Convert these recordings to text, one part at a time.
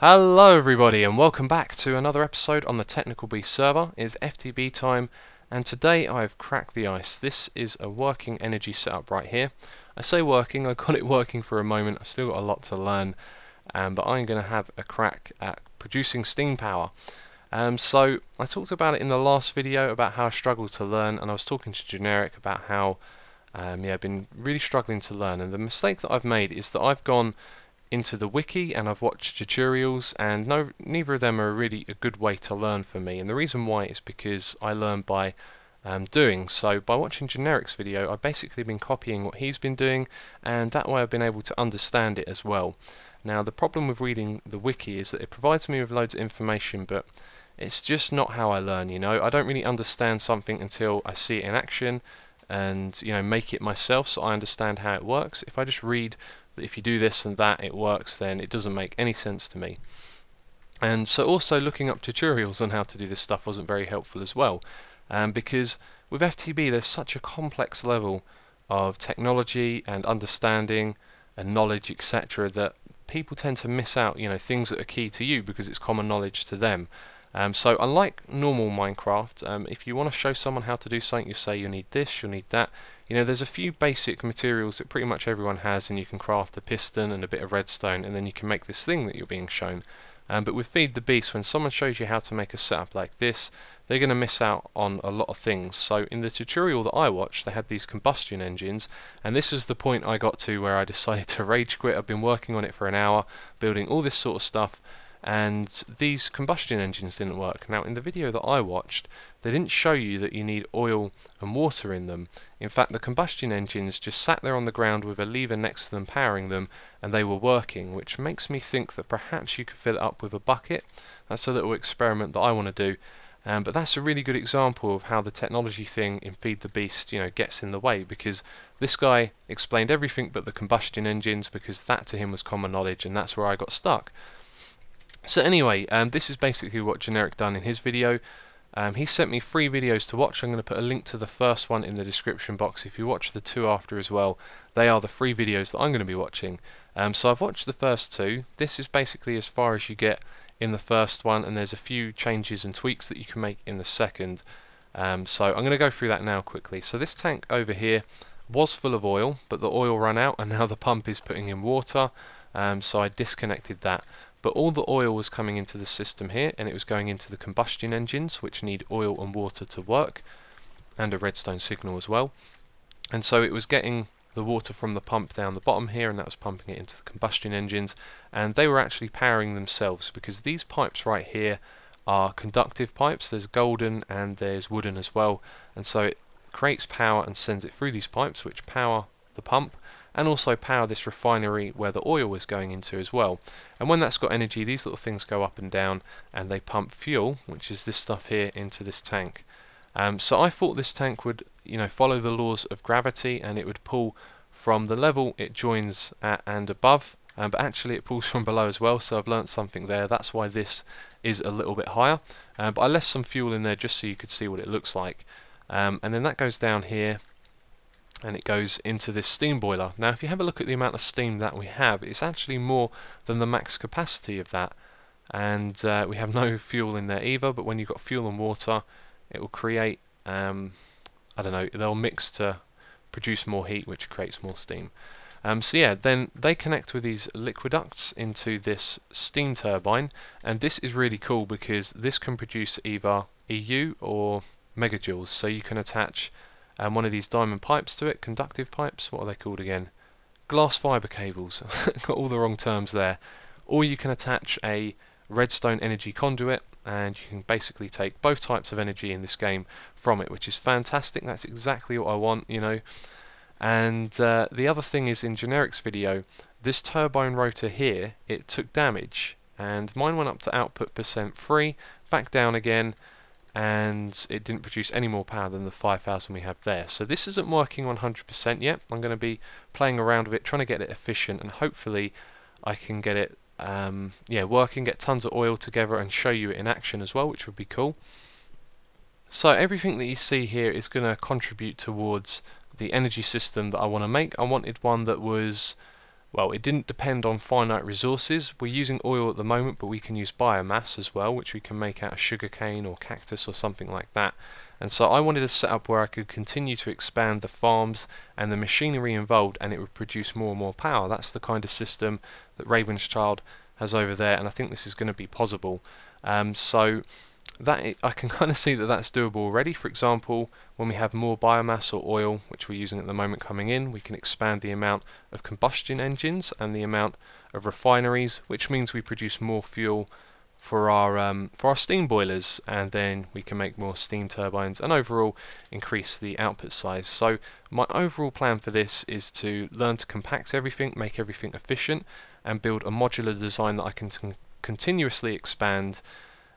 Hello everybody and welcome back to another episode on the Technical Beast server. It's FTB time and today I've cracked the ice. This is a working energy setup right here. I say working, I got it working for a moment, I've still got a lot to learn, but I'm going to have a crack at producing steam power. So I talked about it in the last video about how I struggled to learn, and I was talking to Generikb about how I've been really struggling to learn, and the mistake that I've made is that I've gone into the wiki and I've watched tutorials, and neither of them are really a good way to learn for me. And the reason why is because I learn by doing. So by watching Generikb's video, I've basically been copying what he's been doing, and that way I've been able to understand it as well. Now the problem with reading the wiki is that it provides me with loads of information, but it's just not how I learn, you know. I don't really understand something until I see it in action and, you know, make it myself so I understand how it works. If I just read that if you do this and that it works, then it doesn't make any sense to me. And so also looking up tutorials on how to do this stuff wasn't very helpful as well, because with FTB there's such a complex level of technology and understanding and knowledge, etc., that people tend to miss out, you know, things that are key to you because it's common knowledge to them. So unlike normal Minecraft, if you want to show someone how to do something, you say you need this, you'll need that. You know, there's a few basic materials that pretty much everyone has, and you can craft a piston and a bit of redstone, and then you can make this thing that you're being shown. But with Feed the Beast, when someone shows you how to make a setup like this, they're going to miss out on a lot of things. So in the tutorial that I watched, they had these combustion engines, and this is the point I got to where I decided to rage quit. I've been working on it for an hour, building all this sort of stuff, and these combustion engines didn't work. Now in the video that I watched, they didn't show you that you need oil and water in them. In fact, the combustion engines just sat there on the ground with a lever next to them powering them, and they were working, which makes me think that perhaps you could fill it up with a bucket. That's a little experiment that I want to do, but that's a really good example of how the technology thing in Feed the Beast, you know, gets in the way, because this guy explained everything but the combustion engines, because that to him was common knowledge, and that's where I got stuck. So anyway, this is basically what Generikb done in his video. He sent me 3 videos to watch. I'm going to put a link to the first one in the description box. If you watch the 2 after as well, they are the 3 videos that I'm going to be watching. So I've watched the first 2. This is basically as far as you get in the first one, and there's a few changes and tweaks that you can make in the second. So I'm going to go through that now quickly. So this tank over here was full of oil, but the oil ran out, and now the pump is putting in water. So I disconnected that. But all the oil was coming into the system here, and it was going into the combustion engines, which need oil and water to work, and a redstone signal as well. And so it was getting the water from the pump down the bottom here, and that was pumping it into the combustion engines, and they were actually powering themselves, because these pipes right here are conductive pipes. There's golden and there's wooden as well, and so it creates power and sends it through these pipes, which power the pump and also power this refinery where the oil was going into as well. And when that's got energy, these little things go up and down, and they pump fuel, which is this stuff here, into this tank. So I thought this tank would, you know, follow the laws of gravity, and it would pull from the level it joins at and above, but actually it pulls from below as well, so I've learnt something there. That's why this is a little bit higher, but I left some fuel in there just so you could see what it looks like. And then that goes down here, and it goes into this steam boiler. Now if you have a look at the amount of steam that we have, it's actually more than the max capacity of that, and we have no fuel in there either, but when you've got fuel and water, it will create, I don't know, they'll mix to produce more heat, which creates more steam. So yeah, then they connect with these liquiducts into this steam turbine, and this is really cool because this can produce either EU or megajoules, so you can attach one of these diamond pipes to it, conductive pipes. What are they called again? Glass fibre cables. Got all the wrong terms there. Or you can attach a redstone energy conduit, and you can basically take both types of energy in this game from it, which is fantastic. That's exactly what I want, you know. And the other thing is, in Generikb's video, this turbine rotor here, it took damage, and mine went up to output %3, back down again, and it didn't produce any more power than the 5,000 we have there. So this isn't working 100% yet. I'm going to be playing around with it, trying to get it efficient, and hopefully I can get it working, get tons of oil together and show you it in action as well, which would be cool. So everything that you see here is going to contribute towards the energy system that I want to make. I wanted one that was well, it didn't depend on finite resources. We're using oil at the moment, but we can use biomass as well, which we can make out of sugarcane or cactus or something like that. And so I wanted a setup where I could continue to expand the farms and the machinery involved, and it would produce more and more power. That's the kind of system that Ravenschild has over there, and I think this is going to be possible. So that I can kind of see that that's doable already. For example, when we have more biomass or oil, which we're using at the moment, coming in, we can expand the amount of combustion engines and the amount of refineries, which means we produce more fuel for our steam boilers, and then we can make more steam turbines and overall increase the output size. So my overall plan for this is to learn to compact everything, make everything efficient, and build a modular design that I can continuously expand.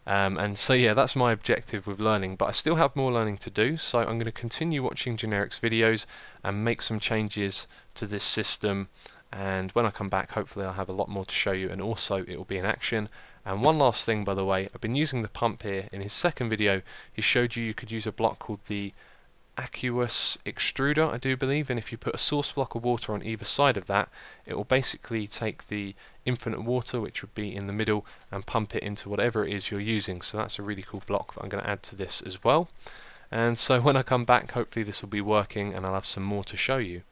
And so yeah, that's my objective with learning, but I still have more learning to do, so I'm going to continue watching Generik's videos and make some changes to this system, and when I come back hopefully I'll have a lot more to show you, and also it will be in action. And one last thing, by the way, I've been using the pump here. In his second video he showed you could use a block called the aqueous extruder, I do believe, and if you put a source block of water on either side of that, it will basically take the infinite water, which would be in the middle, and pump it into whatever it is you're using. So that's a really cool block that I'm going to add to this as well. And so when I come back, hopefully this will be working and I'll have some more to show you.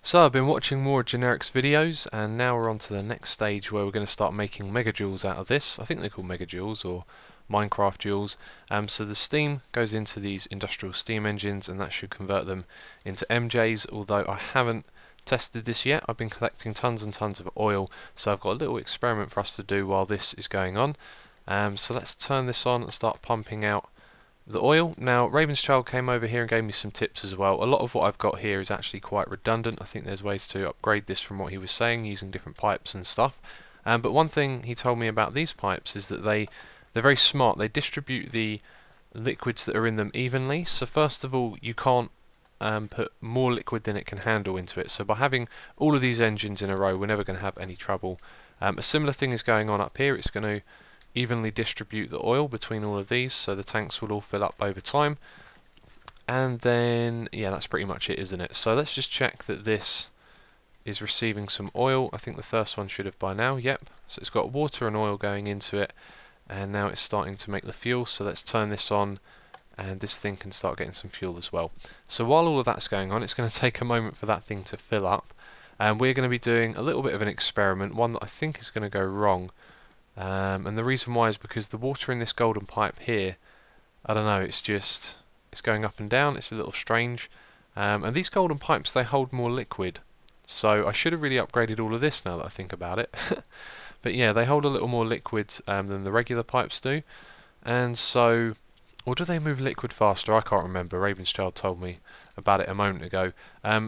So I've been watching more of Generik's videos, and now we're on to the next stage where we're going to start making megajoules out of this. I think they're called megajoules or Minecraft joules. So the steam goes into these industrial steam engines, and that should convert them into MJs, although I haven't tested this yet. I've been collecting tons and tons of oil, so I've got a little experiment for us to do while this is going on. So let's turn this on and start pumping out the oil. Now Ravenschild came over here and gave me some tips as well. A lot of what I've got here is actually quite redundant. I think there's ways to upgrade this from what he was saying using different pipes and stuff. But one thing he told me about these pipes is that they're very smart. They distribute the liquids that are in them evenly. So first of all, you can't put more liquid than it can handle into it. So by having all of these engines in a row, we're never going to have any trouble. A similar thing is going on up here. It's going to evenly distribute the oil between all of these, so the tanks will all fill up over time. And then yeah, that's pretty much it, isn't it? So let's just check that this is receiving some oil. I think the first one should have by now. Yep, so it's got water and oil going into it, and now it's starting to make the fuel. So let's turn this on, and this thing can start getting some fuel as well. So while all of that's going on, it's going to take a moment for that thing to fill up, and we're going to be doing a little bit of an experiment, one that I think is going to go wrong. And the reason why is because the water in this golden pipe here, I don't know, it's going up and down. It's a little strange. And these golden pipes, they hold more liquid, so I should have really upgraded all of this now that I think about it. But yeah, they hold a little more liquid than the regular pipes do, and so, or do they move liquid faster? I can't remember. Ravenschild told me about it a moment ago.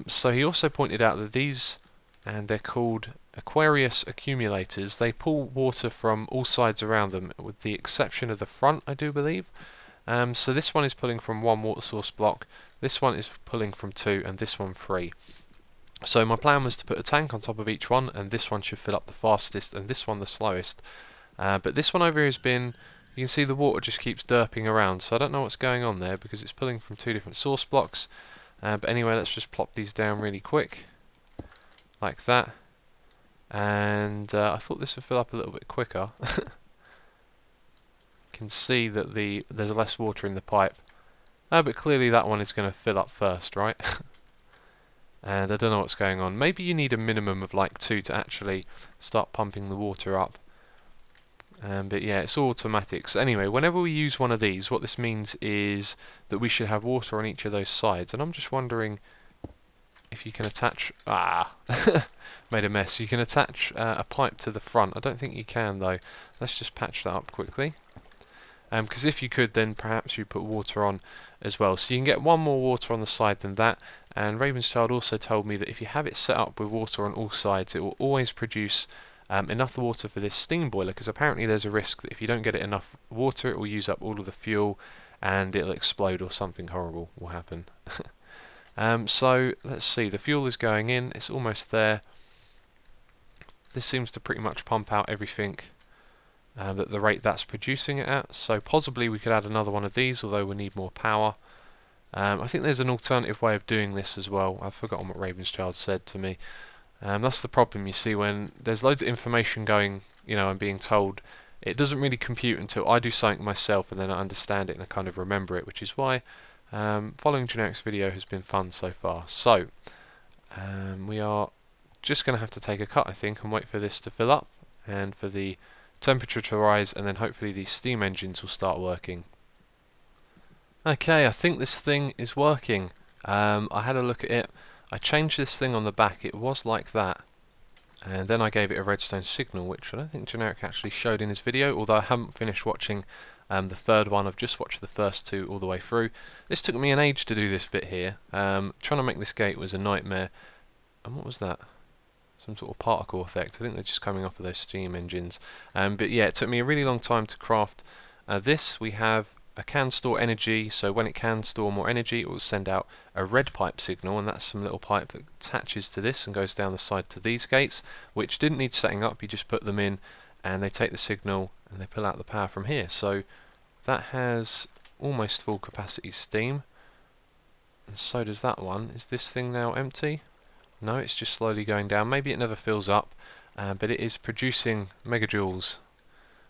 So he also pointed out that these, and they're called Aquarius accumulators, they pull water from all sides around them, with the exception of the front, I do believe. So this one is pulling from one water source block, this one is pulling from two, and this one three. So my plan was to put a tank on top of each one, and this one should fill up the fastest and this one the slowest. But this one over here has been, you can see the water just keeps derping around, so I don't know what's going on there because it's pulling from two different source blocks. But anyway, let's just plop these down really quick, like that. And I thought this would fill up a little bit quicker. You can see that there's less water in the pipe, but clearly that one is going to fill up first, right? And I don't know what's going on. Maybe you need a minimum of like 2 to actually start pumping the water up. But yeah, it's all automatic. So anyway, whenever we use one of these, what this means is that we should have water on each of those sides. And I'm just wondering if you can attach, made a mess. You can attach a pipe to the front. I don't think you can though. Let's just patch that up quickly. Because if you could, then perhaps you put water on as well. So you can get one more water on the side than that. And Ravenschild also told me that if you have it set up with water on all sides, it will always produce enough water for this steam boiler, because apparently there's a risk that if you don't get it enough water, it will use up all of the fuel and it'll explode or something horrible will happen. So let's see, the fuel is going in, it's almost there. This seems to pretty much pump out everything at the rate that's producing it at, so possibly we could add another one of these, although we need more power. I think there's an alternative way of doing this as well. I've forgotten what Ravenschild said to me. That's the problem, you see, when there's loads of information going, I'm being told, it doesn't really compute until I do something myself and then I understand it and I kind of remember it, which is why following Generik's video has been fun so far. So, we are just going to have to take a cut, I think, and wait for this to fill up and for the temperature to rise, and then hopefully the steam engines will start working. Okay, I think this thing is working. I had a look at it. I changed this thing on the back. It was like that, and then I gave it a redstone signal, which I don't think Generikb actually showed in his video, although I haven't finished watching the third one. I've just watched the first two all the way through. This took me an age to do this bit here. Trying to make this gate was a nightmare. And what was that? Some sort of particle effect. I think they're just coming off of those steam engines. But yeah, it took me a really long time to craft this. We have a can store energy, so when it can store more energy it will send out a red pipe signal, and that's some little pipe that attaches to this and goes down the side to these gates, which didn't need setting up. You just put them in and they take the signal and they pull out the power from here. So that has almost full capacity steam, and so does that one. Is this thing now empty? No, it's just slowly going down. Maybe it never fills up, but it is producing megajoules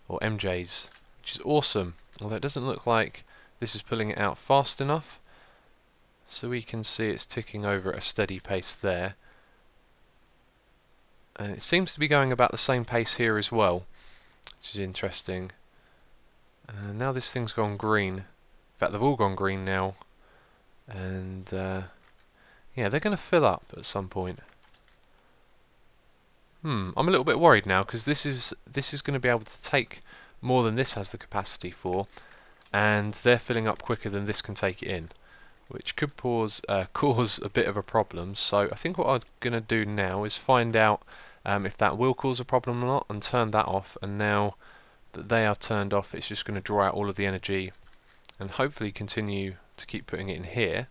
or MJs, which is awesome. Although it doesn't look like this is pulling it out fast enough, so we can see it's ticking over at a steady pace there, and it seems to be going about the same pace here as well, which is interesting. Now this thing's gone green. In fact, they've all gone green now, and yeah, they're going to fill up at some point. I'm a little bit worried now, because this is going to be able to take more than this has the capacity for, and they're filling up quicker than this can take it in, which could cause a bit of a problem. So I think what I'm going to do now is find out if that will cause a problem or not, and turn that off. And now that they are turned off, it's just going to draw out all of the energy and hopefully continue to keep putting it in here.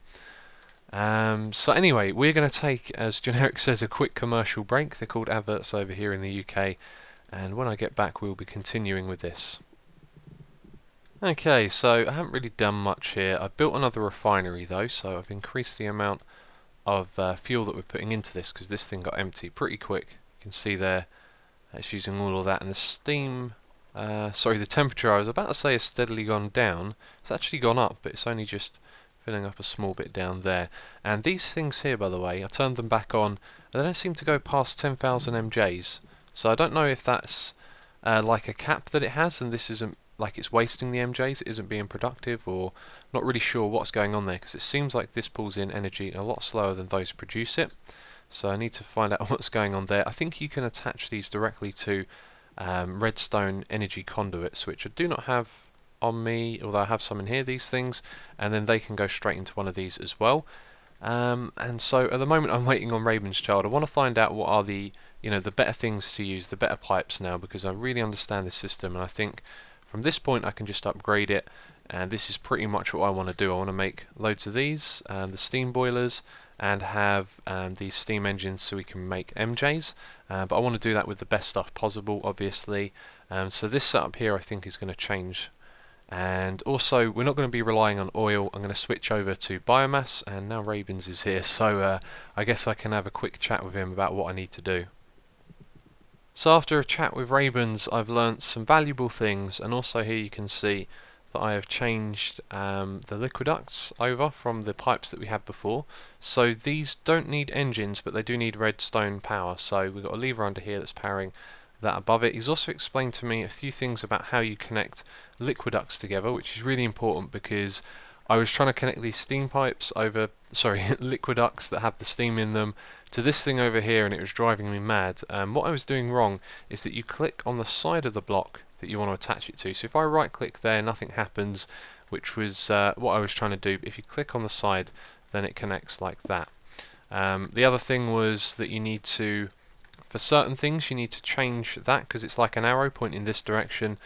So anyway, we're going to take, as Generikb says, a quick commercial break. They're called adverts over here in the UK, and when I get back we'll be continuing with this. Okay, so I haven't really done much here. I've built another refinery though, so I've increased the amount of fuel that we're putting into this, because this thing got empty pretty quick. You can see there it's using all of that, and the steam, sorry, the temperature, I was about to say, has steadily gone down. It's actually gone up, but it's only just filling up a small bit down there. And these things here, by the way, I turned them back on, and they don't seem to go past 10,000 MJs. So I don't know if that's like a cap that it has, and this isn't, like, it's wasting the MJs, it isn't being productive, or not really sure what's going on there, because it seems like this pulls in energy a lot slower than those produce it. So I need to find out what's going on there. I think you can attach these directly to redstone energy conduits, which I do not have on me, although I have some in here, these things, and then they can go straight into one of these as well. And so at the moment I'm waiting on Raven's Child. I want to find out what are the the better things to use, the better pipes now, because I really understand this system, and I think from this point I can just upgrade it, and this is pretty much what I want to do. I want to make loads of these, the steam boilers, and have these steam engines so we can make MJs, but I want to do that with the best stuff possible, obviously. So this setup here I think is going to change, and also we're not going to be relying on oil. I'm going to switch over to biomass, and now Ravens is here, so I guess I can have a quick chat with him about what I need to do. So after a chat with Ravens, I've learnt some valuable things, and also here you can see that I have changed the liquid ducts over from the pipes that we had before. So these don't need engines, but they do need redstone power. So we've got a lever under here that's powering that above it. He's also explained to me a few things about how you connect liquid ducts together, which is really important, because I was trying to connect these steam pipes over, sorry, liquid ducts that have the steam in them to this thing over here, and it was driving me mad. What I was doing wrong is that you click on the side of the block that you want to attach it to. So if I right click there, nothing happens, which was what I was trying to do. If you click on the side, then it connects like that. The other thing was that you need to, for certain things, you need to change that, because it's like an arrow pointing this direction,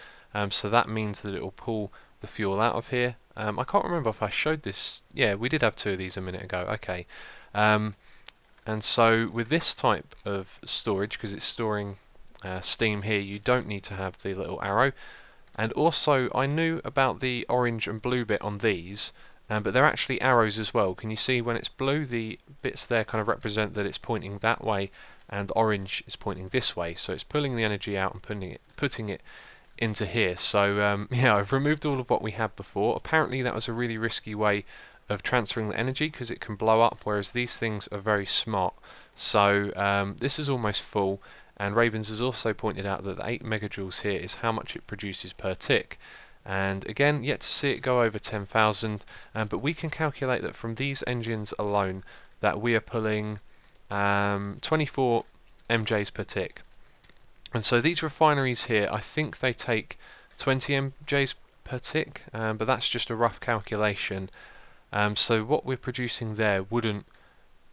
so that means that it will pull the fuel out of here. I can't remember if I showed this. Yeah, we did have two of these a minute ago. Okay. And so with this type of storage, because it's storing steam here, you don't need to have the little arrow. And also I knew about the orange and blue bit on these, but they're actually arrows as well. Can you see when it's blue, the bits there kind of represent that it's pointing that way, and the orange is pointing this way, so it's pulling the energy out and putting it into here. So yeah, I've removed all of what we had before. Apparently that was a really risky way of transferring the energy because it can blow up, whereas these things are very smart. So this is almost full, and Ravens has also pointed out that the 8 megajoules here is how much it produces per tick. And again, yet to see it go over 10,000, but we can calculate that from these engines alone that we are pulling 24 MJs per tick. And so these refineries here, I think they take 20 MJs per tick, but that's just a rough calculation. So what we're producing there wouldn't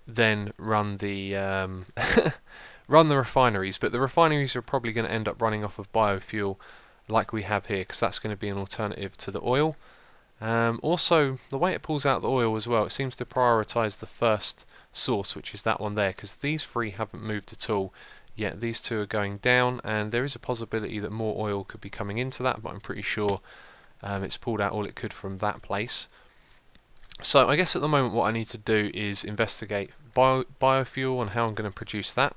then run the run the refineries, but the refineries are probably going to end up running off of biofuel like we have here, because that's going to be an alternative to the oil. Also, the way it pulls out the oil as well, it seems to prioritise the first source, which is that one there, because these 3 haven't moved at all yet. These 2 are going down, and there is a possibility that more oil could be coming into that, but I'm pretty sure it's pulled out all it could from that place. So I guess at the moment what I need to do is investigate biofuel and how I'm going to produce that.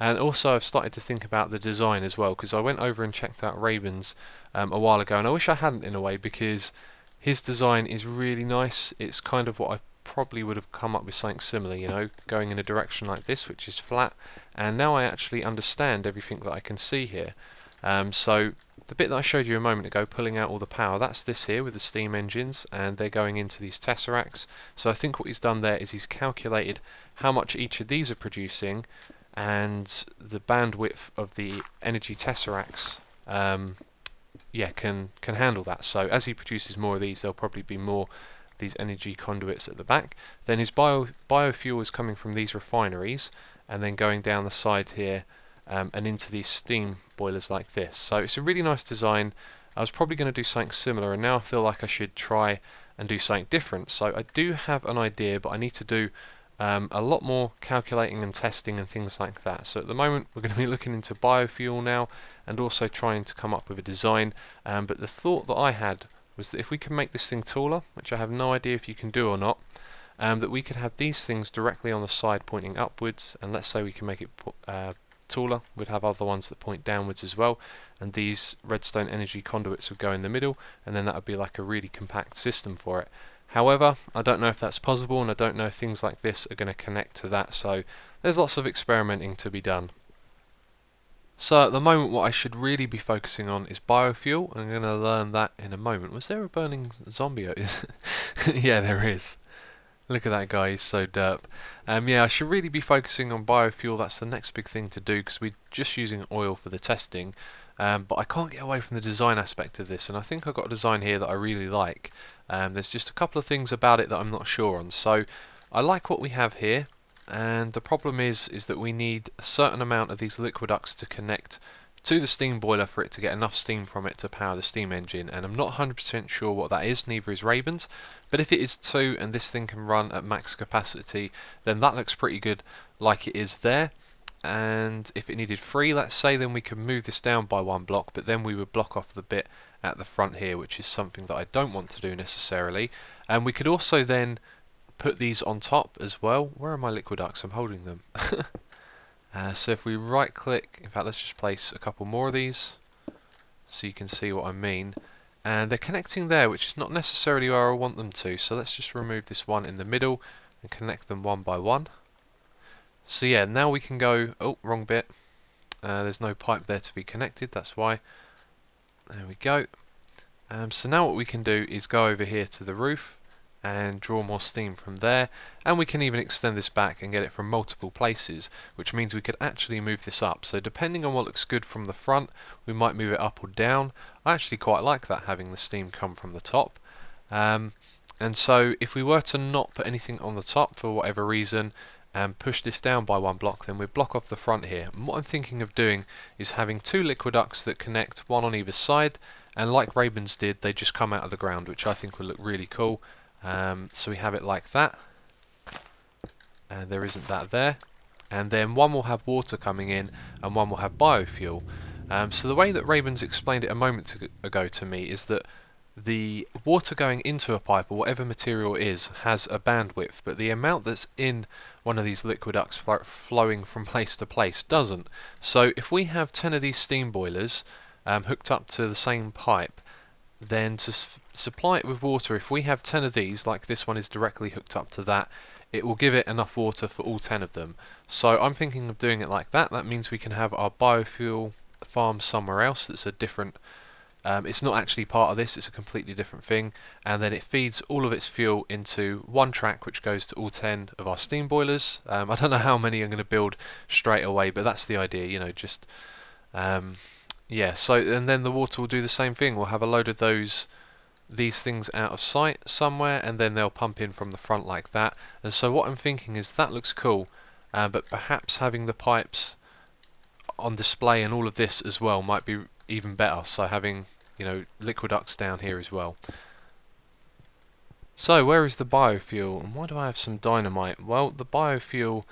And also I've started to think about the design as well, because I went over and checked out Ravens a while ago, and I wish I hadn't in a way, because his design is really nice. It's kind of what I probably would have come up with something similar, you know, going in a direction like this, which is flat, and now I actually understand everything that I can see here. So the bit that I showed you a moment ago, pulling out all the power, that's this here with the steam engines, and they're going into these tesseracts. So I think what he's done there is he's calculated how much each of these are producing, and the bandwidth of the energy tesseracts yeah, can handle that. So as he produces more of these, there'll probably be more these energy conduits at the back. Then his biofuel is coming from these refineries and then going down the side here and into these steam boilers like this. So it's a really nice design. I was probably going to do something similar, and now I feel like I should try and do something different. So I do have an idea, but I need to do a lot more calculating and testing and things like that. So at the moment we're going to be looking into biofuel now, and also trying to come up with a design. But the thought that I had was that if we can make this thing taller, which I have no idea if you can do or not, that we could have these things directly on the side pointing upwards, and let's say we can make it taller, we'd have other ones that point downwards as well, and these redstone energy conduits would go in the middle, and then that would be like a really compact system for it. However, I don't know if that's possible, and I don't know if things like this are going to connect to that, so there's lots of experimenting to be done. So at the moment what I should really be focusing on is biofuel. I'm going to learn that in a moment. Was there a burning zombie? Yeah, there is. Look at that guy, he's so derp. Yeah, I should really be focusing on biofuel. That's the next big thing to do, because we're just using oil for the testing. But I can't get away from the design aspect of this, and I think I've got a design here that I really like. There's just a couple of things about it that I'm not sure on. So I like what we have here, and the problem is that we need a certain amount of these liquiducts to connect to the steam boiler for it to get enough steam from it to power the steam engine, and I'm not 100% sure what that is, neither is Ravens, but if it is 2 and this thing can run at max capacity, then that looks pretty good like it is there. And if it needed 3, let's say, then we could move this down by 1 block, but then we would block off the bit at the front here, which is something that I don't want to do necessarily. And we could also then put these on top as well. Where are my liquiducts? I'm holding them. So if we right click, in fact let's just place a couple more of these so you can see what I mean. And they're connecting there, which is not necessarily where I want them to, so let's just remove this one in the middle and connect them one by one. So yeah, now we can go, oh, wrong bit, there's no pipe there to be connected, that's why. There we go. So now what we can do is go over here to the roof and draw more steam from there, and we can even extend this back and get it from multiple places, which means we could actually move this up. So depending on what looks good from the front, we might move it up or down. I actually quite like that, having the steam come from the top. And so if we were to not put anything on the top for whatever reason and push this down by 1 block, then we'd block off the front here. And what I'm thinking of doing is having 2 liquiducts that connect, one on either side, and like Ravens did, they just come out of the ground, which I think would look really cool. So we have it like that, and there isn't that there, and then one will have water coming in and one will have biofuel. So the way that Ravens explained it a moment ago to me is that the water going into a pipe, or whatever material it is, has a bandwidth, but the amount that's in one of these liquid ducts flowing from place to place doesn't. So if we have 10 of these steam boilers hooked up to the same pipe, then to supply it with water, if we have 10 of these, like this one is directly hooked up to that, it will give it enough water for all 10 of them. So I'm thinking of doing it like that. That means we can have our biofuel farm somewhere else that's a different, it's not actually part of this, it's a completely different thing, and then it feeds all of its fuel into one track which goes to all 10 of our steam boilers. I don't know how many I'm going to build straight away, but that's the idea, you know, just yeah, so and then the water will do the same thing. We'll have a load of these things out of sight somewhere, and then they'll pump in from the front like that. And so what I'm thinking is that looks cool, but perhaps having the pipes on display and all of this as well might be even better. So having, you know, liquid ducts down here as well. So where is the biofuel, and why do I have some dynamite? Well, the biofuel,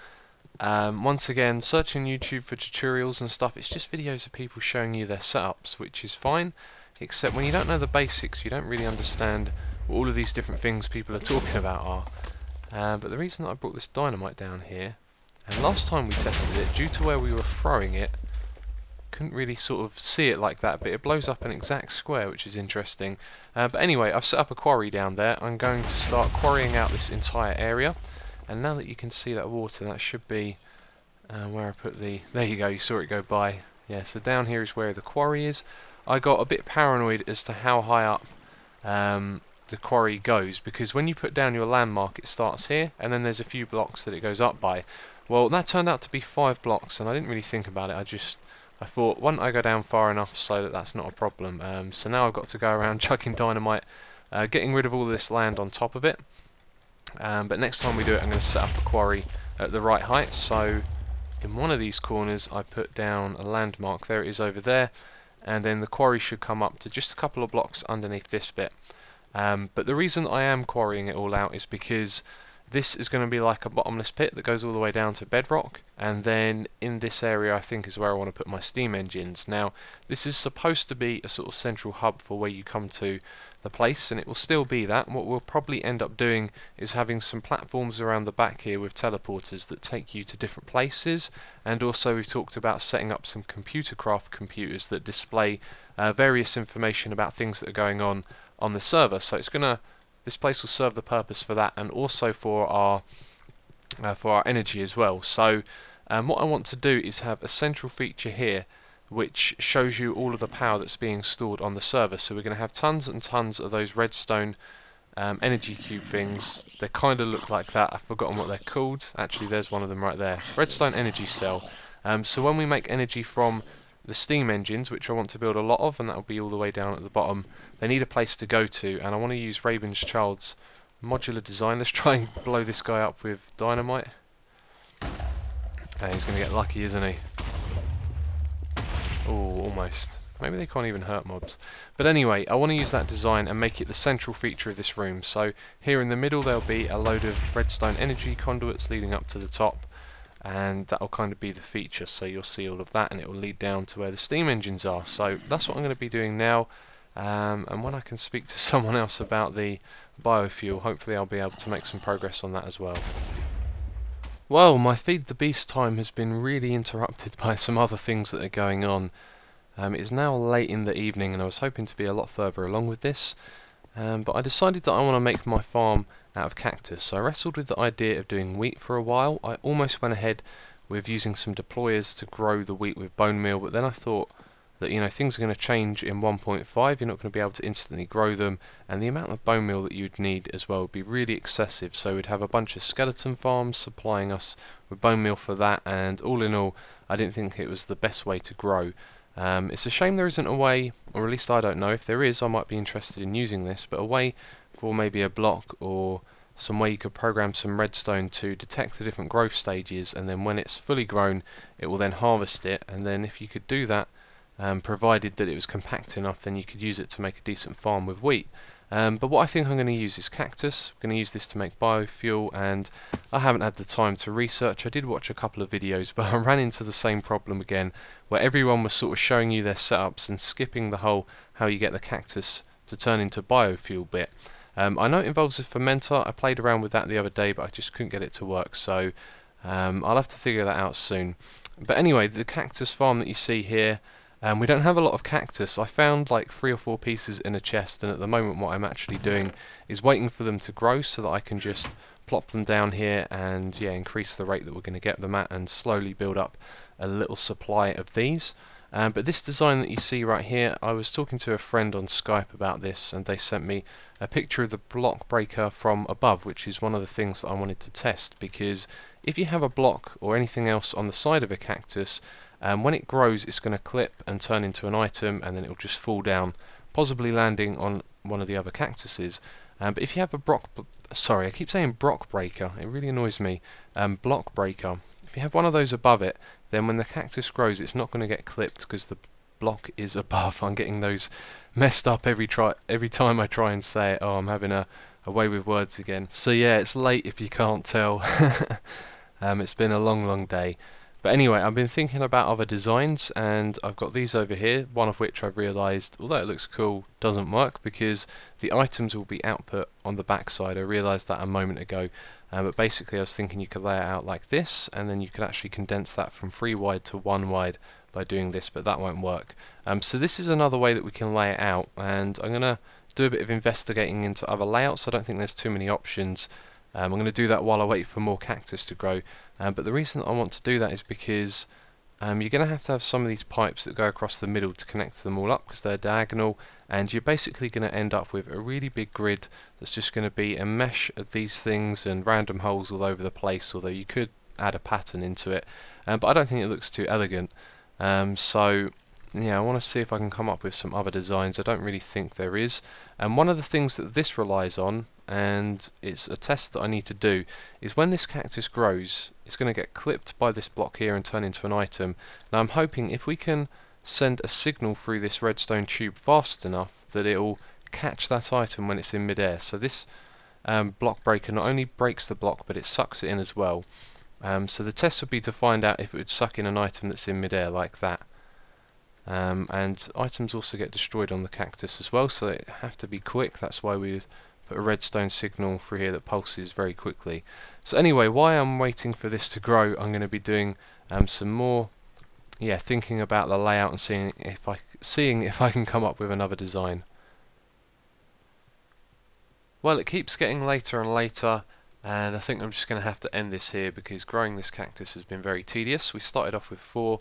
once again, searching YouTube for tutorials and stuff, it's just videos of people showing you their setups, which is fine, except when you don't know the basics, you don't really understand what all of these different things people are talking about are. But the reason that I brought this dynamite down here, and last time we tested it, due to where we were throwing it, couldn't really sort of see it like that, but it blows up an exact square, which is interesting. But anyway, I've set up a quarry down there. I'm going to start quarrying out this entire area. And now that you can see that water, that should be where I put the... There you go, you saw it go by. Yeah, so down here is where the quarry is. I got a bit paranoid as to how high up the quarry goes, because when you put down your landmark, it starts here, and then there's a few blocks that it goes up by. Well, that turned out to be 5 blocks, and I didn't really think about it. I thought, why don't I go down far enough so that that's not a problem? So now I've got to go around chucking dynamite, getting rid of all this land on top of it. But next time we do it, I'm going to set up a quarry at the right height. So in one of these corners I put down a landmark. There it is over there, and then the quarry should come up to just a couple of blocks underneath this bit. But the reason I am quarrying it all out is because this is going to be like a bottomless pit that goes all the way down to bedrock, and then in this area I think is where I want to put my steam engines. Now this is supposed to be a sort of central hub for where you come to the place, and it will still be that. What we'll probably end up doing is having some platforms around the back here with teleporters that take you to different places, and also we've talked about setting up some computer craft computers that display various information about things that are going on the server. So it's gonna, this place will serve the purpose for that, and also for our energy as well. So what I want to do is have a central feature here which shows you all of the power that's being stored on the server. So we're going to have tons and tons of those redstone energy cube things. They kind of look like that. I've forgotten what they're called. Actually, there's one of them right there. Redstone energy cell. So when we make energy from the steam engines, which I want to build a lot of, and that will be all the way down at the bottom, they need a place to go to, and I want to use Raven's Child's modular design. Let's try and blow this guy up with dynamite. He's going to get lucky, isn't he? Oh, almost. Maybe they can't even hurt mobs. But anyway, I want to use that design and make it the central feature of this room. So here in the middle there'll be a load of redstone energy conduits leading up to the top, and that'll kind of be the feature. So you'll see all of that, and it will lead down to where the steam engines are. So that's what I'm going to be doing now. And when I can speak to someone else about the biofuel, hopefully I'll be able to make some progress on that as well. Well, my Feed the Beast time has been really interrupted by some other things that are going on. It's now late in the evening, and I was hoping to be a lot further along with this, but I decided that I want to make my farm out of cactus. So I wrestled with the idea of doing wheat for a while. I almost went ahead with using some deployers to grow the wheat with bone meal, but then I thought that, you know, things are going to change in 1.5, you're not going to be able to instantly grow them, and the amount of bone meal that you'd need as well would be really excessive. So we'd have a bunch of skeleton farms supplying us with bone meal for that, and all in all I didn't think it was the best way to grow. It's a shame there isn't a way, or at least I don't know. If there is, I might be interested in using this, but a way for maybe a block or some way you could program some redstone to detect the different growth stages, and then when it's fully grown it will then harvest it, and then if you could do that, provided that it was compact enough, then you could use it to make a decent farm with wheat. But what I think I'm going to use is cactus. I'm going to use this to make biofuel, and I haven't had the time to research. I did watch a couple of videos, but I ran into the same problem again, where everyone was sort of showing you their setups and skipping the whole how you get the cactus to turn into biofuel bit. I know it involves a fermenter. I played around with that the other day, but I just couldn't get it to work, so I'll have to figure that out soon. But anyway, the cactus farm that you see here, we don't have a lot of cactus. I found like 3 or 4 pieces in a chest, and at the moment what I'm actually doing is waiting for them to grow so that I can just plop them down here and increase the rate that we're going to get them at and slowly build up a little supply of these. But this design that you see right here, I was talking to a friend on Skype about this, and they sent me a picture of the block breaker from above, which is one of the things that I wanted to test, because if you have a block or anything else on the side of a cactus, when it grows it's going to clip and turn into an item, and then it will just fall down, possibly landing on one of the other cactuses. But if you have a I keep saying block breaker, it really annoys me. Block breaker. If you have one of those above it, then when the cactus grows it's not going to get clipped because the block is above. I'm getting those messed up every time I try and say it. Oh, I'm having a way with words again. So yeah, it's late if you can't tell. It's been a long day. But anyway, I've been thinking about other designs, and I've got these over here, one of which I've realised, although it looks cool, doesn't work because the items will be output on the back side. I realised that a moment ago. But basically I was thinking you could lay it out like this, and then you could actually condense that from 3 wide to 1 wide by doing this, but that won't work. So this is another way that we can lay it out, and I'm going to do a bit of investigating into other layouts. I don't think there's too many options. I'm going to do that while I wait for more cactus to grow. But the reason I want to do that is because you're going to have some of these pipes that go across the middle to connect them all up because they're diagonal, and you're basically going to end up with a really big grid that's just going to be a mesh of these things and random holes all over the place, although you could add a pattern into it. But I don't think it looks too elegant. So yeah, I want to see if I can come up with some other designs. I don't really think there is. And one of the things that this relies on, and it's a test that I need to do, is when this cactus grows it's going to get clipped by this block here and turn into an item. Now I'm hoping if we can send a signal through this redstone tube fast enough that it will catch that item when it's in midair. So this block breaker not only breaks the block but it sucks it in as well. So the test would be to find out if it would suck in an item that's in midair like that. And items also get destroyed on the cactus as well, so they have to be quick. That's why we put a redstone signal through here that pulses very quickly. So anyway, while I'm waiting for this to grow, I'm going to be doing some more thinking about the layout and seeing if I can come up with another design. Well, it keeps getting later and later, and I think I'm just going to have to end this here because growing this cactus has been very tedious. We started off with 4,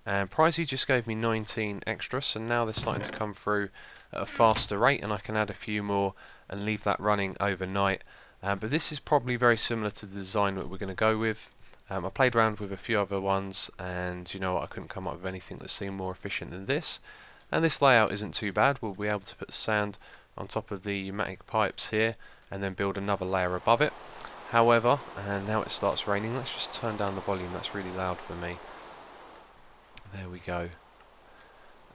and Pricey just gave me 19 extra, so now they're starting to come through at a faster rate, and I can add a few more and leave that running overnight. But this is probably very similar to the design that we're going to go with. I played around with a few other ones, and you know what, I couldn't come up with anything that seemed more efficient than this. And this layout isn't too bad. We'll be able to put sand on top of the pneumatic pipes here and then build another layer above it. However, and now it starts raining, let's just turn down the volume, that's really loud for me. There we go.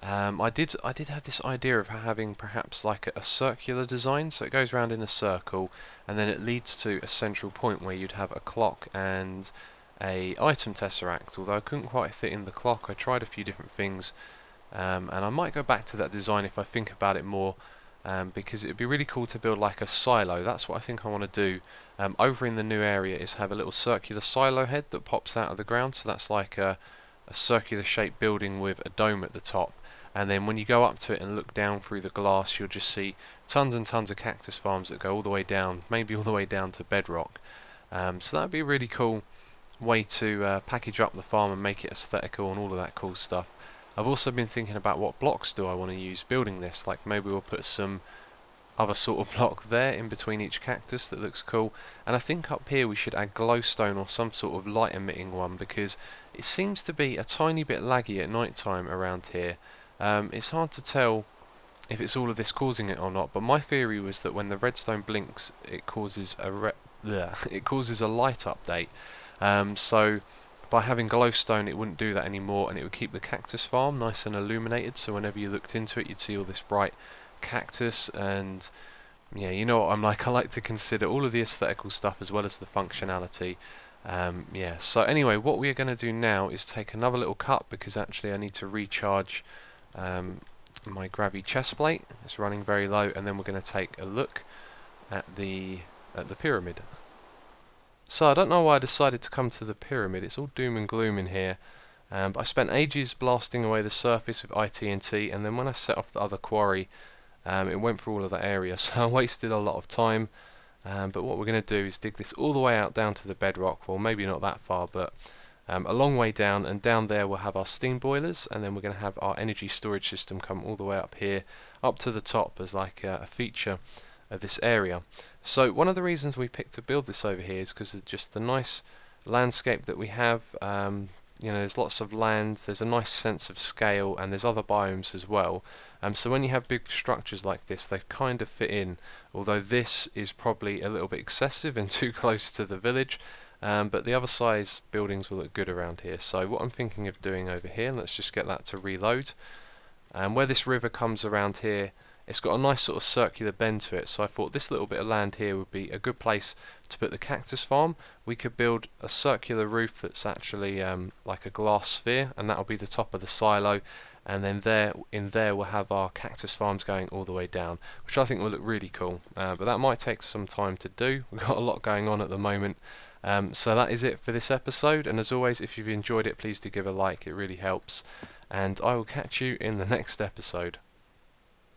I did have this idea of having perhaps like a circular design, so it goes around in a circle and then it leads to a central point where you'd have a clock and a item tesseract. Although I couldn't quite fit in the clock, I tried a few different things, and I might go back to that design if I think about it more, because it would be really cool to build like a silo. That's what I think I want to do. Over in the new area is have a little circular silo head that pops out of the ground, so that's like a circular shaped building with a dome at the top. And then when you go up to it and look down through the glass, you'll just see tons and tons of cactus farms that go all the way down, maybe all the way down to bedrock. So that would be a really cool way to package up the farm and make it aesthetical and all of that cool stuff. I've also been thinking about what blocks do I want to use building this. Like maybe we'll put some other sort of block there in between each cactus that looks cool. And I think up here we should add glowstone or some sort of light emitting one, because it seems to be a tiny bit laggy at night time around here. It's hard to tell if it's all of this causing it or not, but my theory was that when the redstone blinks it causes a light update. So by having glowstone it wouldn't do that anymore, and it would keep the cactus farm nice and illuminated, so whenever you looked into it you'd see all this bright cactus. And yeah, you know what I'm like, I like to consider all of the aesthetical stuff as well as the functionality. Yeah, so anyway, what we are going to do now is take another little cut, because actually I need to recharge my gravity chest plate. It's running very low, and then we're going to take a look at the pyramid. So I don't know why I decided to come to the pyramid. It's all doom and gloom in here. But I spent ages blasting away the surface with ITNT, and then when I set off the other quarry, it went through all of that area, so I wasted a lot of time. But what we're going to do is dig this all the way out down to the bedrock. Well, maybe not that far, but a long way down, and down there we'll have our steam boilers, and then we're going to have our energy storage system come all the way up here, up to the top as like a feature of this area. So one of the reasons we picked to build this over here is because of just the nice landscape that we have. You know, there's lots of land, there's a nice sense of scale, and there's other biomes as well. So when you have big structures like this, they kind of fit in, although this is probably a little bit excessive and too close to the village. But the other size buildings will look good around here. So what I'm thinking of doing over here, let's just get that to reload. Where this river comes around here, it's got a nice sort of circular bend to it, so I thought this little bit of land here would be a good place to put the cactus farm. We could build a circular roof that's actually like a glass sphere, and that'll be the top of the silo, and then there we'll have our cactus farms going all the way down, which I think will look really cool. But that might take some time to do. We've got a lot going on at the moment. So that is it for this episode, and as always, if you've enjoyed it, please do give a like, it really helps, and I will catch you in the next episode.